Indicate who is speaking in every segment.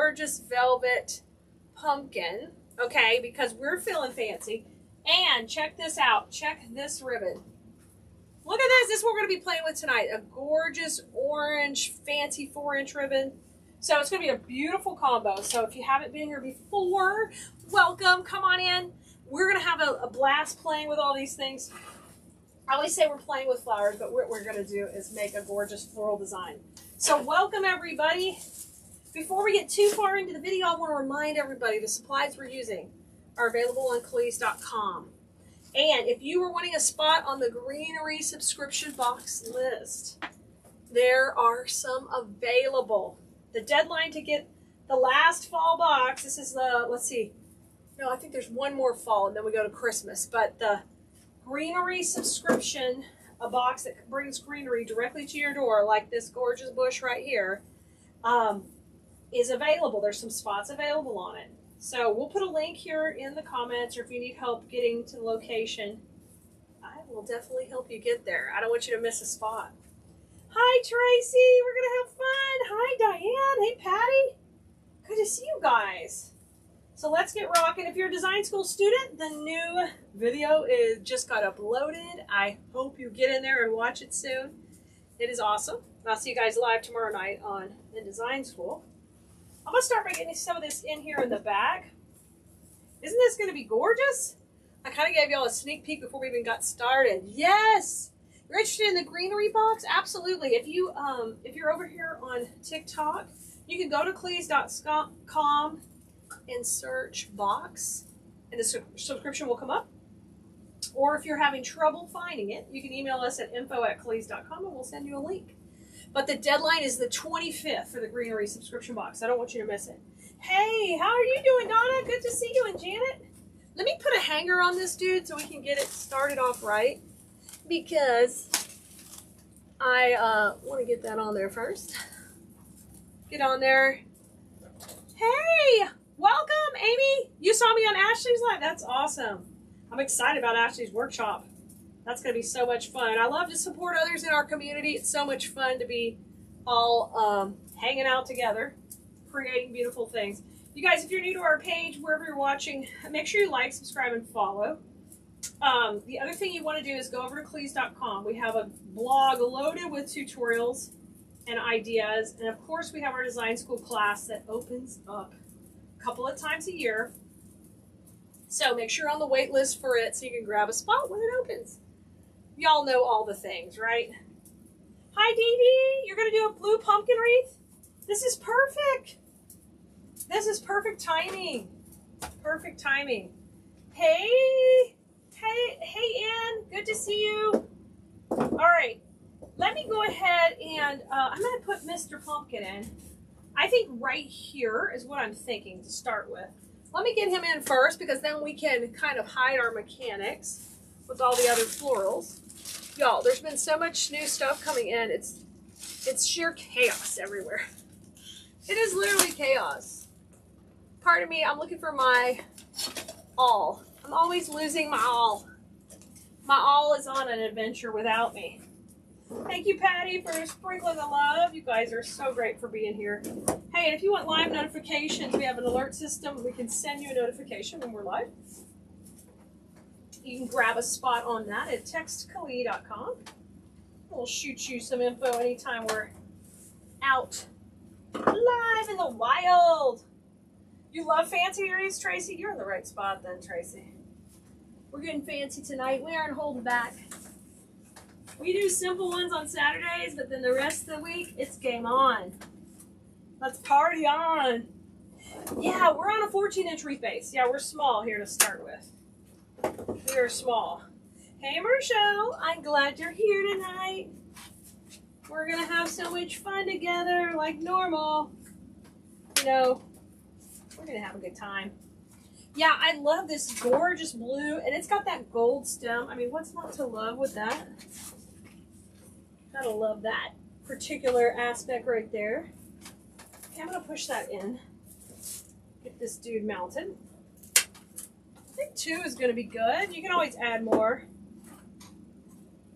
Speaker 1: gorgeous velvet pumpkin, okay, because we're feeling fancy. And check this out. Check this ribbon. Look at this. This is what we're going to be playing with tonight. A gorgeous orange, fancy 4-inch ribbon. So it's going to be a beautiful combo. So if you haven't been here before, welcome. Come on in. We're going to have a blast playing with all these things. I always say we're playing with flowers, but what we're going to do is make a gorgeous floral design. So welcome, everybody. Before we get too far into the video, I want to remind everybody the supplies we're using are available on Cleese.com. And if you were wanting a spot on the greenery subscription box list, there are some available. The deadline to get the last fall box, this is the, let's see, no, I think there's one more fall and then we go to Christmas. But the greenery subscription, a box that brings greenery directly to your door, like this gorgeous bush right here, is available. There's some spots available on it. So we'll put a link here in the comments, or if you need help getting to the location, I will definitely help you get there. I don't want you to miss a spot. Hi, Tracy. We're going to have fun. Hi, Diane. Hey, Patty. Good to see you guys. So let's get rocking. If you're a design school student, the new video just got uploaded. I hope you get in there and watch it soon. It is awesome. I'll see you guys live tomorrow night on in design school. I'm going to start by getting some of this in here in the back. Isn't this going to be gorgeous? I kind of gave y'all a sneak peek before we even got started. Yes! You're interested in the greenery box? Absolutely. If you're over here on TikTok, you can go to Cleese.com and search box, and the subscription will come up. Or if you're having trouble finding it, you can email us at info@cleese.com and we'll send you a link. But the deadline is the 25th for the greenery subscription box. I don't want you to miss it. Hey, how are you doing, Donna? Good to see you. And Janet, let me put a hanger on this dude so we can get it started off right, because I want to get that on there first. Get on there. Hey, welcome, Amy. You saw me on Ashley's live. That's awesome. I'm excited about Ashley's workshop. That's going to be so much fun. I love to support others in our community. It's so much fun to be all hanging out together, creating beautiful things. You guys, if you're new to our page, wherever you're watching, make sure you like, subscribe, and follow. The other thing you want to do is go over to Cleese.com. We have a blog loaded with tutorials and ideas. And of course, we have our design school class that opens up a couple of times a year. So make sure you're on the wait list for it so you can grab a spot when it opens. Y'all know all the things, right? Hi, Dee Dee. You're going to do a blue pumpkin wreath? This is perfect. This is perfect timing. Perfect timing. Hey, Ann. Good to see you. All right. Let me go ahead and I'm going to put Mr. Pumpkin in. I think right here is what I'm thinking to start with. Let me get him in first, because then we can kind of hide our mechanics with all the other florals. Y'all, there's been so much new stuff coming in. It's sheer chaos everywhere. It is literally chaos. Pardon me, I'm looking for my all. I'm always losing my all. My all is on an adventure without me. Thank you, Patty, for sprinkling the love. You guys are so great for being here. Hey, and if you want live notifications, we have an alert system. We can send you a notification when we're live. You can grab a spot on that at textclee.com. We'll shoot you some info anytime we're out live in the wild. You love fancy areas, Tracy? You're in the right spot then, Tracy. We're getting fancy tonight. We aren't holding back. We do simple ones on Saturdays, but then the rest of the week, it's game on. Let's party on. Yeah, we're on a 14-inch wreath base. Yeah, we're small here to start with. We are small. Hey, Marshall, I'm glad you're here tonight. We're going to have so much fun together like normal. You know, we're going to have a good time. Yeah, I love this gorgeous blue, and it's got that gold stem. I mean, what's not to love with that? Gotta love that particular aspect right there. Okay, I'm going to push that in. Get this dude mounted. I think 2 is going to be good. You can always add more.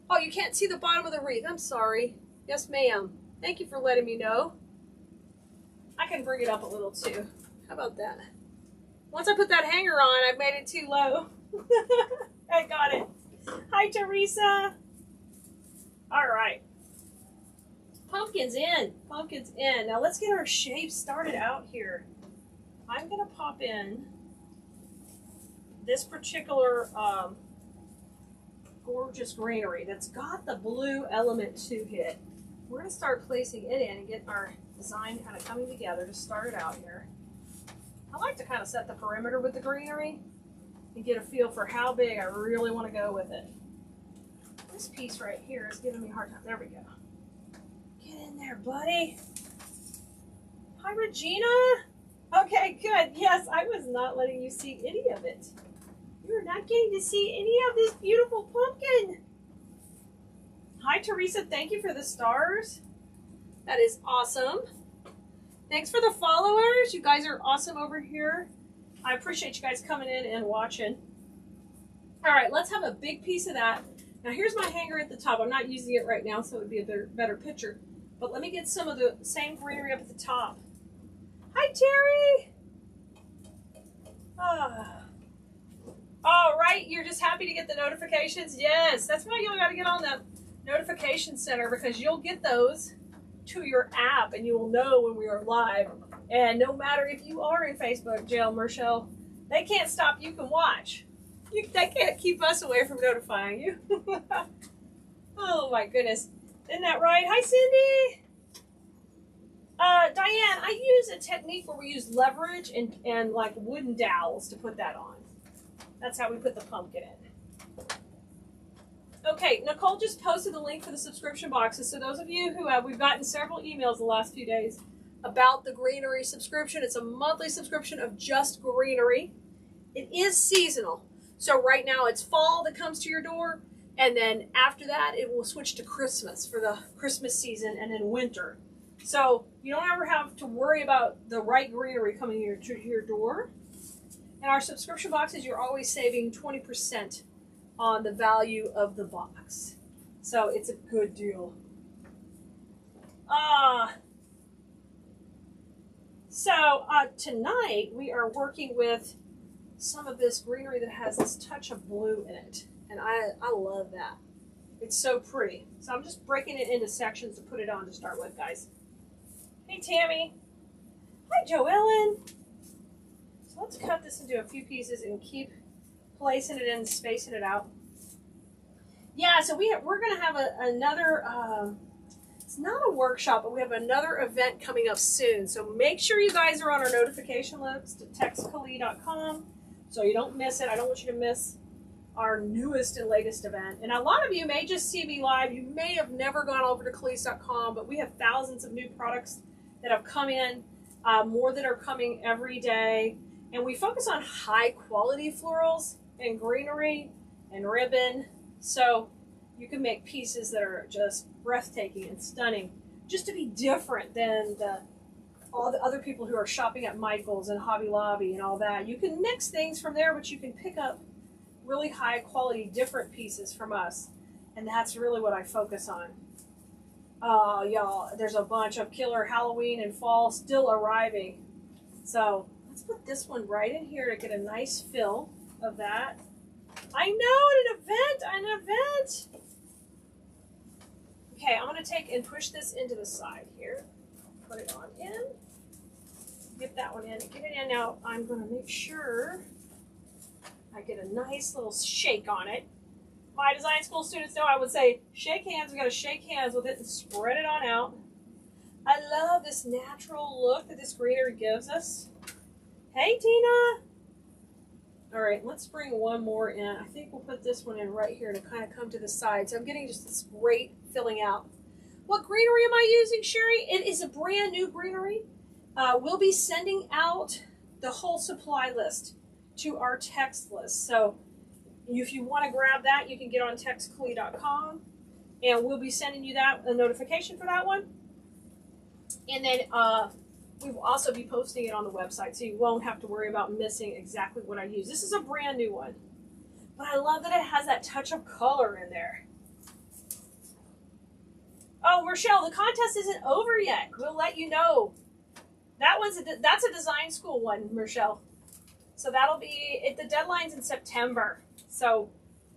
Speaker 1: Oh, you can't see the bottom of the wreath. I'm sorry. Yes, ma'am. Thank you for letting me know. I can bring it up a little too. How about that? Once I put that hanger on, I've made it too low. I got it. Hi, Teresa. All right. Pumpkin's in. Pumpkin's in. Now let's get our shapes started out here. I'm going to pop in this particular gorgeous greenery that's got the blue element to it. We're going to start placing it in and get our design kind of coming together to start it out here. I like to kind of set the perimeter with the greenery and get a feel for how big I really want to go with it. This piece right here is giving me a hard time. There we go. Get in there, buddy. Hi, Regina. Okay, good. Yes, I was not letting you see any of it. You're not getting to see any of this beautiful pumpkin. Hi, Teresa. Thank you for the stars. That is awesome. Thanks for the followers. You guys are awesome over here. I appreciate you guys coming in and watching. All right, let's have a big piece of that. Now, here's my hanger at the top. I'm not using it right now, so it would be a better picture. But let me get some of the same greenery up at the top. Hi, Terry. Oh, right. You're just happy to get the notifications? Yes. That's why you got to get on the notification center, because you'll get those to your app and you will know when we are live. And no matter if you are in Facebook jail, Marshall, they can't stop. You can watch. They can't keep us away from notifying you. Oh my goodness. Isn't that right? Hi, Cindy. Diane, I use a technique where we use leverage and like wooden dowels to put that on. That's how we put the pumpkin in. Okay, Nicole just posted the link for the subscription boxes. So those of you who we've gotten several emails the last few days about the greenery subscription. It's a monthly subscription of just greenery. It is seasonal. So right now it's fall that comes to your door. And then after that, it will switch to Christmas for the Christmas season, and then winter. So you don't ever have to worry about the right greenery coming to your door. And our subscription boxes, you're always saving 20% on the value of the box. So it's a good deal. Tonight we are working with some of this greenery that has this touch of blue in it. And I love that. It's so pretty. So I'm just breaking it into sections to put it on to start with, guys. Hey, Tammy. Hi, Joellen. So let's cut this into a few pieces and keep placing it in, spacing it out. Yeah, so we're going to have another, it's not a workshop, but we have another event coming up soon. So make sure you guys are on our notification list at textkali.com so you don't miss it. I don't want you to miss our newest and latest event. And a lot of you may just see me live. You may have never gone over to Khalees.com, but we have thousands of new products that have come in, more that are coming every day. And we focus on high quality florals and greenery and ribbon. So you can make pieces that are just breathtaking and stunning, just to be different than all the other people who are shopping at Michael's and Hobby Lobby and all that. You can mix things from there, but you can pick up really high quality different pieces from us, and that's really what I focus on. Oh, y'all, there's a bunch of killer Halloween and fall still arriving. So let's put this one right in here to get a nice fill of that. I know, an event. Okay, I'm going to take and push this into the side here. Put it on in. Get that one in. Get it in now. I'm going to make sure I get a nice little shake on it. My design school students know I would say, shake hands. We got to shake hands with it and spread it on out. I love this natural look that this greenery gives us. Hey, Tina. All right, let's bring one more in. I think we'll put this one in right here to kind of come to the side. So I'm getting just this great filling out. What greenery am I using, Sherry? It is a brand new greenery. We'll be sending out the whole supply list to our text list. So if you want to grab that, you can get on textkali.com, and we'll be sending you a notification for that one. And then we will also be posting it on the website, so you won't have to worry about missing exactly what I use. This is a brand new one, but I love that it has that touch of color in there. Oh, Rochelle, the contest isn't over yet. We'll let you know That's a design school one, Michelle. So that'll be, the deadline's in September. So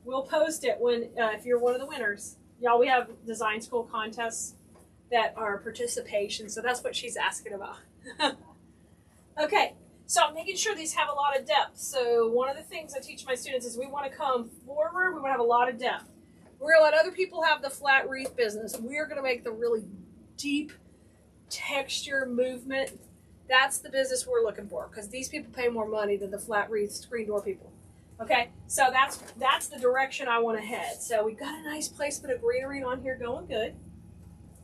Speaker 1: we'll post it when, if you're one of the winners. Y'all, we have design school contests that are participation. So that's what she's asking about. Okay, so I'm making sure these have a lot of depth. So one of the things I teach my students is we want to come forward. We want to have a lot of depth. We're going to let other people have the flat wreath business. We're going to make the really deep texture movement. That's the business we're looking for, because these people pay more money than the flat wreath screen door people. Okay, so that's the direction I want to head. So we've got a nice placement of greenery on here going good.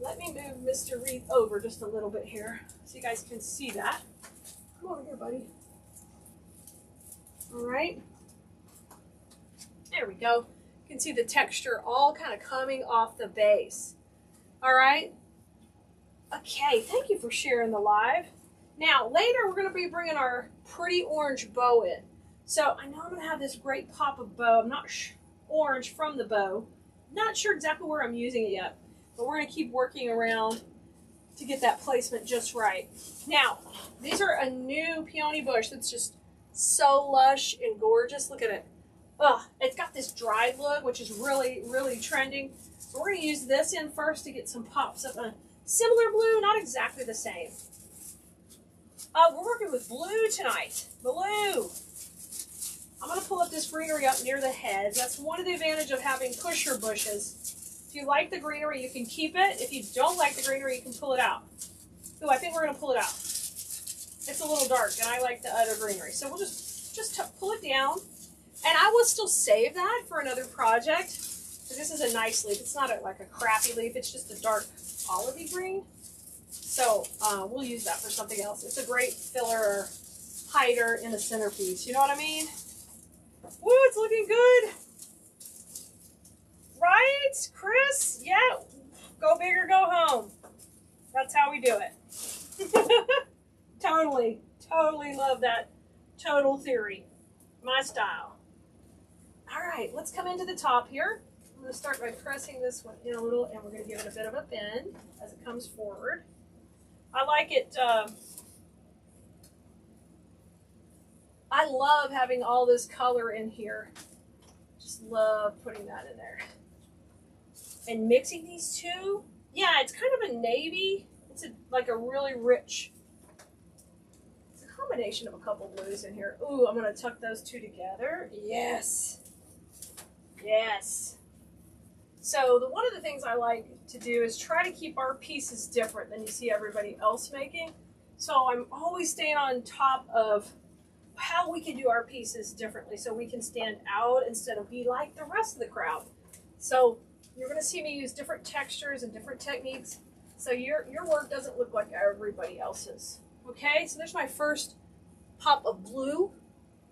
Speaker 1: Let me move Mr. Wreath over just a little bit here so you guys can see that. Come over here, buddy. All right. There we go. You can see the texture all kind of coming off the base. All right. Okay, thank you for sharing the live. Now, later we're going to be bringing our pretty orange bow in. So I know I'm going to have this great pop of bow. I'm not orange from the bow. Not sure exactly where I'm using it yet, but we're going to keep working around to get that placement just right. Now, these are a new peony bush that's just so lush and gorgeous. Look at it. Oh, it's got this dried look, which is really, really trending. So we're going to use this in first to get some pops of a similar blue, not exactly the same. We're working with blue tonight. Blue. I'm going to pull up this greenery up near the heads. That's one of the advantages of having pusher bushes. If you like the greenery, you can keep it. If you don't like the greenery, you can pull it out. Ooh, I think we're going to pull it out. It's a little dark, and I like the other greenery. So we'll just pull it down. And I will still save that for another project. Because this is a nice leaf. It's not like a crappy leaf. It's just a dark olivey green. So we'll use that for something else. It's a great filler or hider in a centerpiece. You know what I mean? Woo, it's looking good. Right, Chris? Yeah. Go big or go home. That's how we do it. Totally love that total theory. My style. All right, let's come into the top here. I'm going to start by pressing this one in a little, and we're going to give it a bit of a bend as it comes forward. I like it. I love having all this color in here. Just love putting that in there. And mixing these two. Yeah, it's kind of a navy. It's like a really rich. It's a combination of a couple blues in here. Ooh, I'm going to tuck those two together. Yes. Yes. So one of the things I like to do is try to keep our pieces different than you see everybody else making. So I'm always staying on top of how we can do our pieces differently so we can stand out instead of be like the rest of the crowd. So you're going to see me use different textures and different techniques so your work doesn't look like everybody else's. Okay, so there's my first pop of blue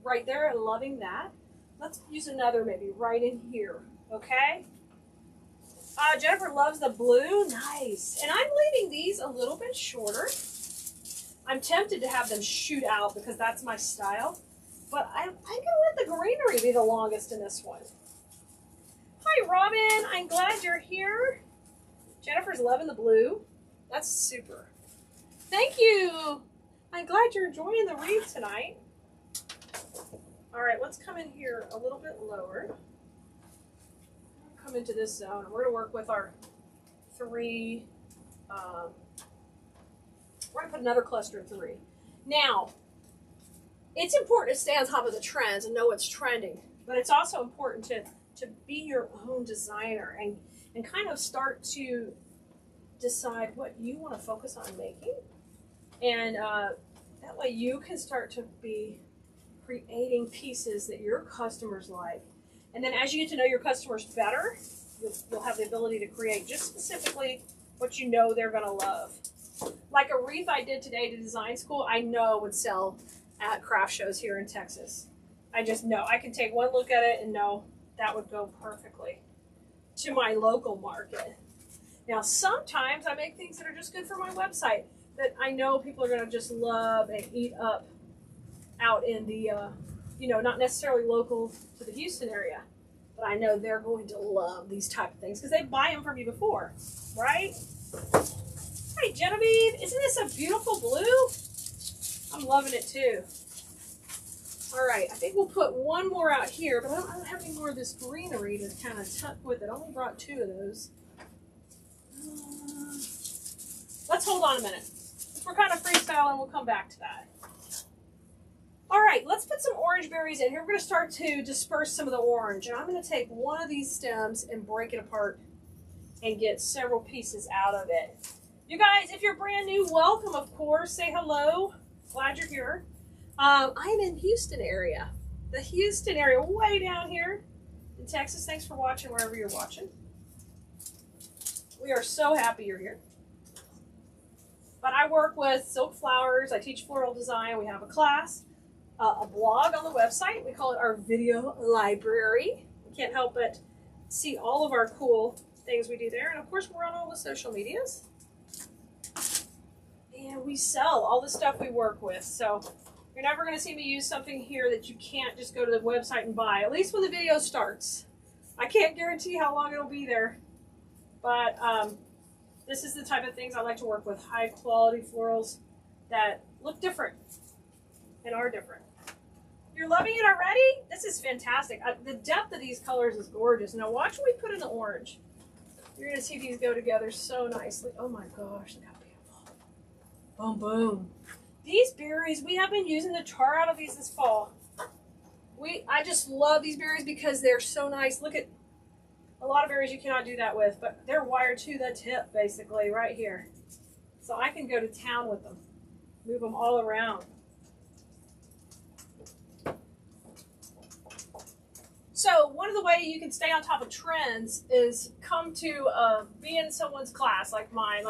Speaker 1: right there. I'm loving that. Let's use another maybe right in here. Okay. Jennifer loves the blue. Nice. And I'm leaving these a little bit shorter. I'm tempted to have them shoot out because that's my style. But I'm going to let the greenery be the longest in this one. Hi, Robin. I'm glad you're here. Jennifer's loving the blue. That's super. Thank you. I'm glad you're enjoying the wreath tonight. All right, let's come in here a little bit lower. Come into this zone. We're going to work with our three. We're going to put another cluster of three. Now, it's important to stay on top of the trends and know what's trending, but it's also important to be your own designer and kind of start to decide what you want to focus on making. And that way you can start to be creating pieces that your customers like. And then as you get to know your customers better, you'll have the ability to create just specifically what you know they're going to love. Like a wreath I did today to design school, I know would sell at craft shows here in Texas. I just know. I can take one look at it and know that would go perfectly to my local market. Now, sometimes I make things that are just good for my website that I know people are going to just love and eat up out in the, not necessarily local to the Houston area. But I know they're going to love these type of things because they buy them from me before, right? Hi, Genevieve. Isn't this a beautiful blue? I'm loving it too. All right, I think we'll put one more out here, but I don't have any more of this greenery to kind of tuck with it. I only brought 2 of those. Let's hold on a minute. If we're kind of freestyling, we'll come back to that. All right, let's put some orange berries in here. We're going to start to disperse some of the orange. And I'm going to take one of these stems and break it apart and get several pieces out of it. You guys, if you're brand new, welcome, of course. Say hello. Glad you're here. I'm in Houston area. The Houston area, way down here in Texas. Thanks for watching wherever you're watching. We are so happy you're here. But I work with silk flowers. I teach floral design. We have a class, a blog on the website. We call it our video library. You can't help but see all of our cool things we do there. And of course, we're on all the social medias. And we sell all the stuff we work with. So you're never going to see me use something here that you can't just go to the website and buy, at least when the video starts. I can't guarantee how long it'll be there. But this is the type of things I like to work with, high quality florals that look different and are different. You're loving it already? This is fantastic. The depth of these colors is gorgeous. Now watch when we put in the orange. You're going to see these go together so nicely. Oh my gosh, look how beautiful. Boom, boom. These berries, we have been using the char out of these this fall. I just love these berries because they're so nice. Look at a lot of berries you cannot do that with, but they're wired to the tip basically right here. So I can go to town with them, move them all around. So one of the ways you can stay on top of trends is come to be in someone's class like mine.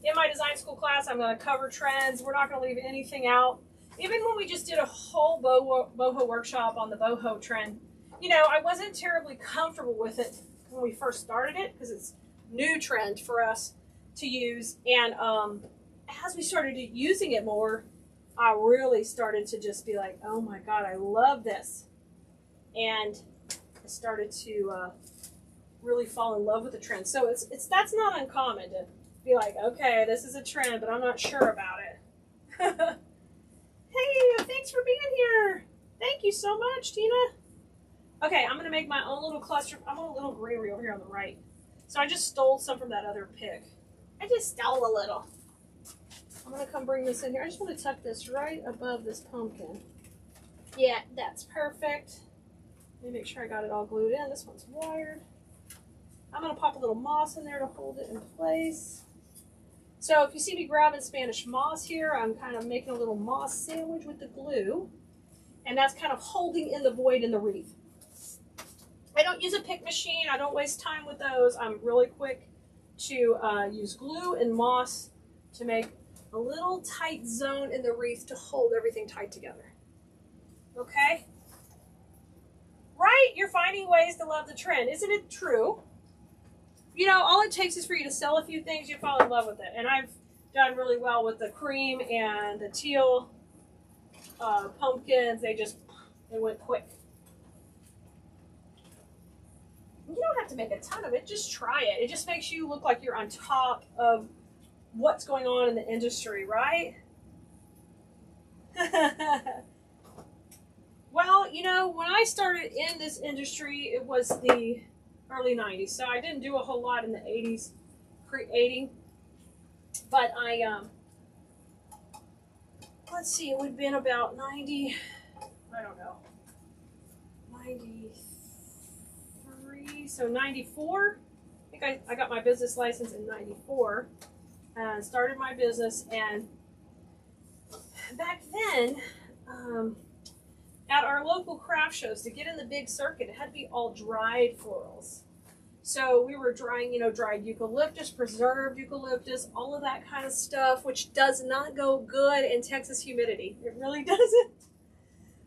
Speaker 1: In my design school class, I'm going to cover trends. We're not going to leave anything out. Even when we just did a whole boho workshop on the boho trend, you know, I wasn't terribly comfortable with it when we first started it because it's new trend for us to use. And as we started using it more, I really started to just be like, oh my God, I love this. And I started to really fall in love with the trend. So that's not uncommon to be like, okay, this is a trend, but I'm not sure about it. Hey, thanks for being here. Thank you so much, Tina. Okay, I'm going to make my own little cluster. I want a little greenery over here on the right. So I just stole some from that other pick. I just stole a little. I'm going to come bring this in here. I just want to tuck this right above this pumpkin. Yeah, that's perfect. Let me make sure I got it all glued in. This one's wired. I'm going to pop a little moss in there to hold it in place. So if you see me grabbing Spanish moss here, I'm kind of making a little moss sandwich with the glue. And that's kind of holding in the void in the wreath. I don't use a pick machine. I don't waste time with those. I'm really quick to use glue and moss to make a little tight zone in the wreath to hold everything tight together. Okay? Right? You're finding ways to love the trend. Isn't it true? You know, all it takes is for you to sell a few things, you fall in love with it. And I've done really well with the cream and the teal pumpkins. They went quick. You don't have to make a ton of it. Just try it. It just makes you look like you're on top of what's going on in the industry, right? Well, you know, when I started in this industry, it was the early 90s. So I didn't do a whole lot in the 80s creating. But let's see, it would have been about 90, I don't know, 93, so 94. I think I got my business license in 94 and started my business. And back then, at our local craft shows, to get in the big circuit, it had to be all dried florals. So we were drying, you know, dried eucalyptus, preserved eucalyptus, all of that kind of stuff, which does not go good in Texas humidity. It really doesn't.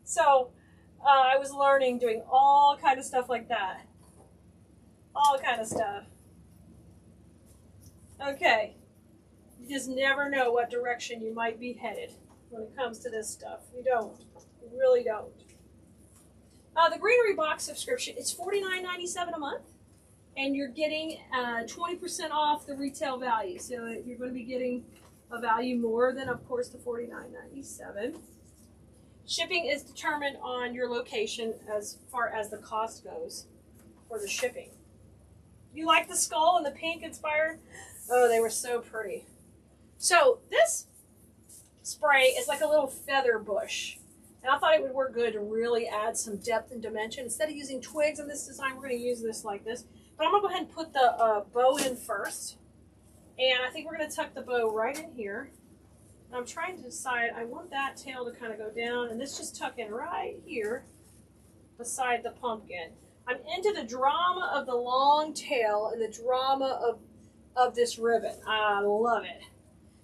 Speaker 1: So I was learning, doing all kind of stuff like that. All kind of stuff. Okay. You just never know what direction you might be headed when it comes to this stuff. You don't. You really don't. The greenery box subscription, it's $49.97 a month. And you're getting 20% off the retail value. So you're going to be getting a value more than, of course, the $49.97. Shipping is determined on your location as far as the cost goes for the shipping. You like the skull and the pink inspired? Oh, they were so pretty. So this spray is like a little feather bush. And I thought it would work good to really add some depth and dimension. Instead of using twigs in this design, we're going to use this like this. But I'm going to go ahead and put the bow in first. And I think we're going to tuck the bow right in here. And I'm trying to decide, I want that tail to kind of go down. And this just tuck in right here beside the pumpkin. I'm into the drama of the long tail and the drama of this ribbon. I love it.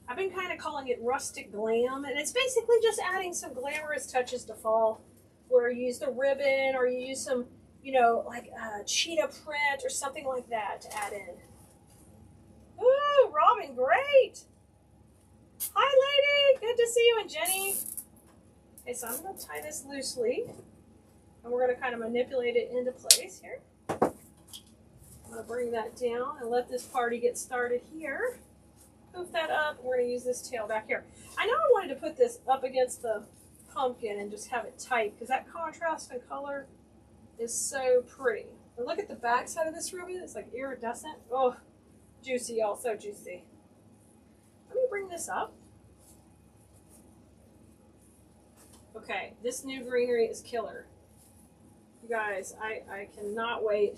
Speaker 1: I've been kind of calling it rustic glam, and it's basically just adding some glamorous touches to fall, where you use the ribbon or you use some, you know, like cheetah print or something like that to add in. Ooh, Robin, great. Hi, lady. Good to see you, and Jenny. Okay, so I'm going to tie this loosely, and we're going to kind of manipulate it into place here. I'm going to bring that down and let this party get started here. Poof that up. We're going to use this tail back here. I know I wanted to put this up against the pumpkin and just have it tight because that contrast in color is so pretty. And look at the back side of this ribbon. It's like iridescent. Oh, juicy, y'all. So juicy. Let me bring this up. Okay, this new greenery is killer. You guys, I cannot wait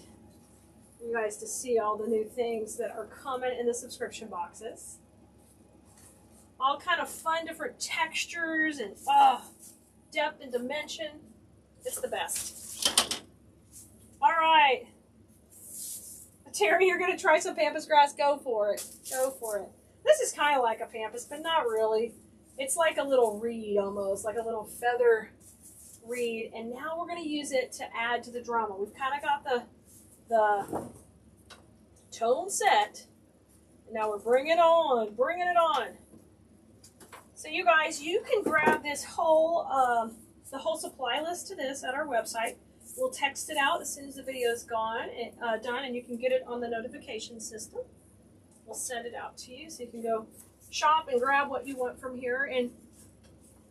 Speaker 1: for you guys to see all the new things that are coming in the subscription boxes. All kind of fun different textures and depth and dimension. It's the best. All right. Terry, you're going to try some pampas grass. Go for it. Go for it. This is kind of like a pampas, but not really. It's like a little reed almost, like a little feather reed. And now we're going to use it to add to the drama. We've kind of got the tone set. And now we're bringing it on. So you guys, you can grab this whole, the whole supply list to this at our website. We'll text it out as soon as the video is done, and you can get it on the notification system. We'll send it out to you so you can go shop and grab what you want from here. And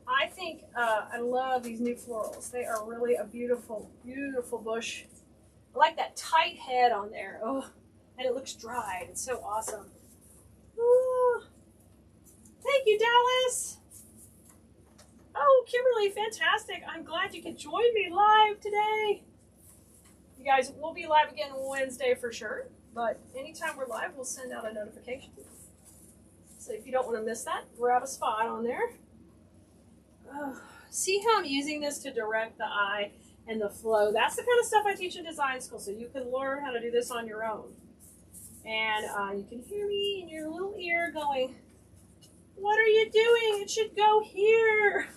Speaker 1: I think I love these new florals. They are really a beautiful, beautiful bush. I like that tight head on there. Oh, and it looks dried. It's so awesome. Ooh. Thank you, Dallas. Oh, Kimberly, fantastic. I'm glad you could join me live today. You guys, we'll be live again Wednesday for sure. But anytime we're live, we'll send out a notification. So if you don't want to miss that, grab a spot on there. Oh, see how I'm using this to direct the eye and the flow? That's the kind of stuff I teach in design school, so you can learn how to do this on your own. And you can hear me in your little ear going, "What are you doing? It should go here."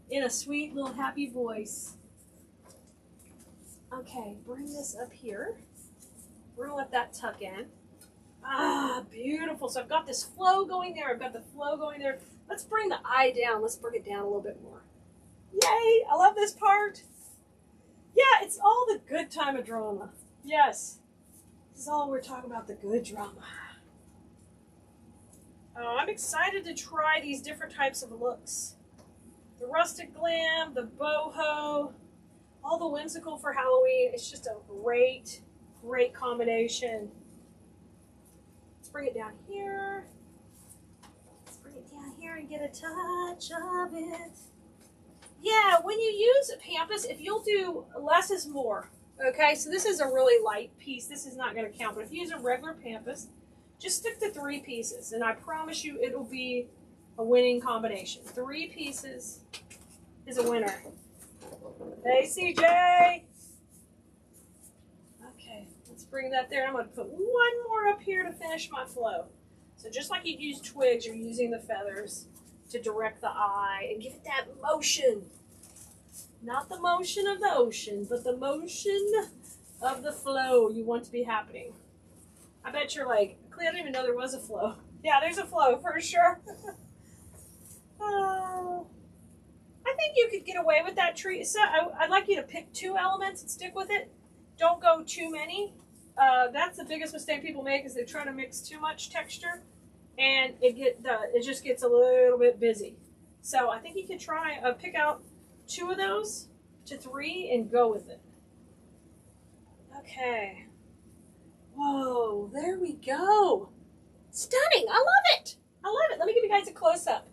Speaker 1: In a sweet little happy voice. Okay, bring this up here. We're going to let that tuck in. Ah, beautiful. So I've got this flow going there. I've got the flow going there. Let's bring the eye down. Let's bring it down a little bit more. Yay! I love this part. Yeah, it's all the good time of drama. Yes. This is all we're talking about, the good drama. I'm excited to try these different types of looks. The rustic glam, the boho, all the whimsical for Halloween. It's just a great, great combination. Let's bring it down here. Let's bring it down here and get a touch of it. Yeah, when you use a pampas, if you'll do less is more. Okay, so this is a really light piece. This is not going to count, but if you use a regular pampas, just stick to 3 pieces, and I promise you it'll be a winning combination. 3 pieces is a winner. Hey, CJ! Okay, let's bring that there. I'm going to put one more up here to finish my flow. So just like you'd use twigs, you're using the feathers to direct the eye and give it that motion. Not the motion of the ocean, but the motion of the flow you want to be happening. I bet you're like, I didn't even know there was a flow. Yeah, there's a flow for sure. I think you could get away with that tree. So I'd like you to pick 2 elements and stick with it. Don't go too many. That's the biggest mistake people make, is they try to mix too much texture and it just gets a little bit busy. So I think you can try pick out 2 of those to 3 and go with it. Okay. Whoa, there we go. Stunning. I love it. I love it. Let me give you guys a close-up.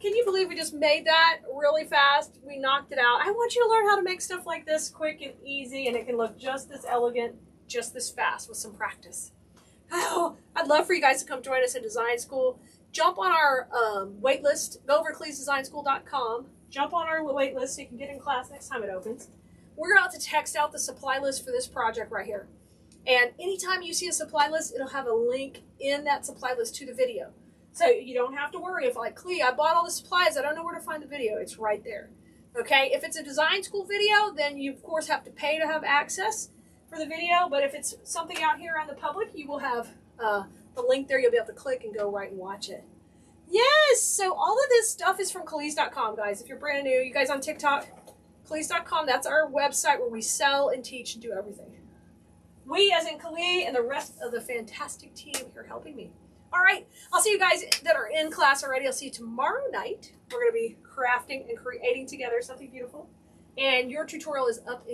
Speaker 1: Can you believe we just made that really fast? We knocked it out. I want you to learn how to make stuff like this quick and easy, and it can look just as elegant, just this fast with some practice. Oh, I'd love for you guys to come join us in design school. Jump on our wait list. Go over to cleesdesignschool.com. Jump on our wait list so you can get in class next time it opens. We're about to text out the supply list for this project right here. And anytime you see a supply list, it'll have a link in that supply list to the video. So you don't have to worry if like, Clee, I bought all the supplies, I don't know where to find the video. It's right there. Okay, if it's a design school video, then you of course have to pay to have access for the video. But if it's something out here on the public, you will have the link there. You'll be able to click and go right and watch it. Yes, so all of this stuff is from Khalees.com, guys. If you're brand new, you guys on TikTok, Khalees.com, that's our website where we sell and teach and do everything. We, as in Khalid, and the rest of the fantastic team here helping me. All right, I'll see you guys that are in class already. I'll see you tomorrow night. We're going to be crafting and creating together something beautiful. And your tutorial is up